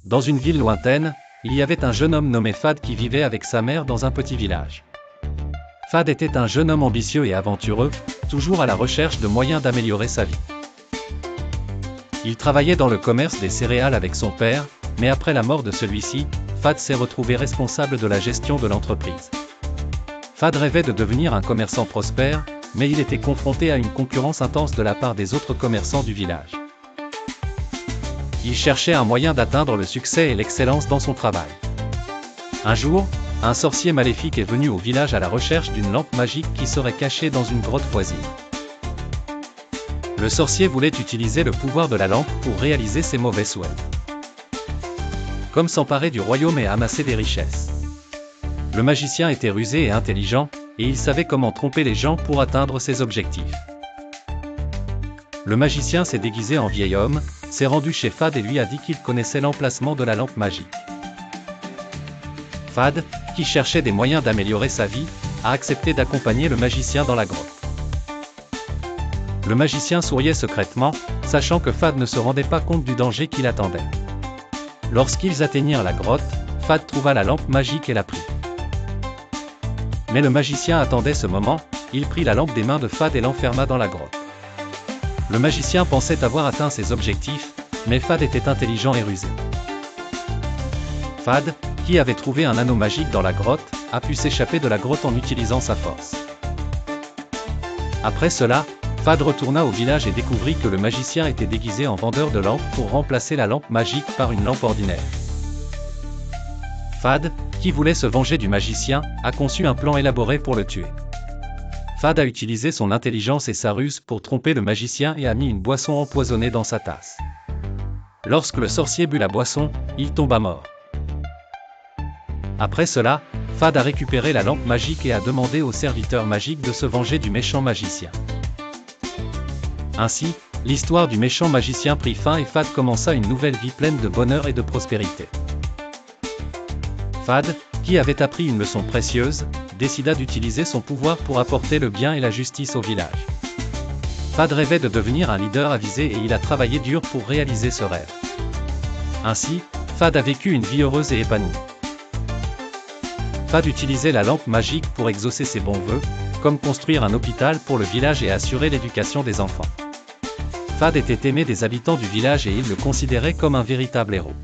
Dans une ville lointaine, il y avait un jeune homme nommé Fad qui vivait avec sa mère dans un petit village. Fad était un jeune homme ambitieux et aventureux, toujours à la recherche de moyens d'améliorer sa vie. Il travaillait dans le commerce des céréales avec son père, mais après la mort de celui-ci, Fad s'est retrouvé responsable de la gestion de l'entreprise. Fad rêvait de devenir un commerçant prospère, mais il était confronté à une concurrence intense de la part des autres commerçants du village. Il cherchait un moyen d'atteindre le succès et l'excellence dans son travail. Un jour, un sorcier maléfique est venu au village à la recherche d'une lampe magique qui serait cachée dans une grotte voisine. Le sorcier voulait utiliser le pouvoir de la lampe pour réaliser ses mauvais souhaits. Comme s'emparer du royaume et amasser des richesses. Le magicien était rusé et intelligent, et il savait comment tromper les gens pour atteindre ses objectifs. Le magicien s'est déguisé en vieil homme, s'est rendu chez Fad et lui a dit qu'il connaissait l'emplacement de la lampe magique. Fad, qui cherchait des moyens d'améliorer sa vie, a accepté d'accompagner le magicien dans la grotte. Le magicien souriait secrètement, sachant que Fad ne se rendait pas compte du danger qui l'attendait. Lorsqu'ils atteignirent la grotte, Fad trouva la lampe magique et la prit. Mais le magicien attendait ce moment, il prit la lampe des mains de Fad et l'enferma dans la grotte. Le magicien pensait avoir atteint ses objectifs, mais Fad était intelligent et rusé. Fad, qui avait trouvé un anneau magique dans la grotte, a pu s'échapper de la grotte en utilisant sa force. Après cela, Fad retourna au village et découvrit que le magicien était déguisé en vendeur de lampes pour remplacer la lampe magique par une lampe ordinaire. Fad, qui voulait se venger du magicien, a conçu un plan élaboré pour le tuer. Fad a utilisé son intelligence et sa ruse pour tromper le magicien et a mis une boisson empoisonnée dans sa tasse. Lorsque le sorcier but la boisson, il tomba mort. Après cela, Fad a récupéré la lampe magique et a demandé au serviteur magique de se venger du méchant magicien. Ainsi, l'histoire du méchant magicien prit fin et Fad commença une nouvelle vie pleine de bonheur et de prospérité. Fad, qui avait appris une leçon précieuse, décida d'utiliser son pouvoir pour apporter le bien et la justice au village. Fad rêvait de devenir un leader avisé et il a travaillé dur pour réaliser ce rêve. Ainsi, Fad a vécu une vie heureuse et épanouie. Fad utilisait la lampe magique pour exaucer ses bons vœux, comme construire un hôpital pour le village et assurer l'éducation des enfants. Fad était aimé des habitants du village et ils le considéraient comme un véritable héros.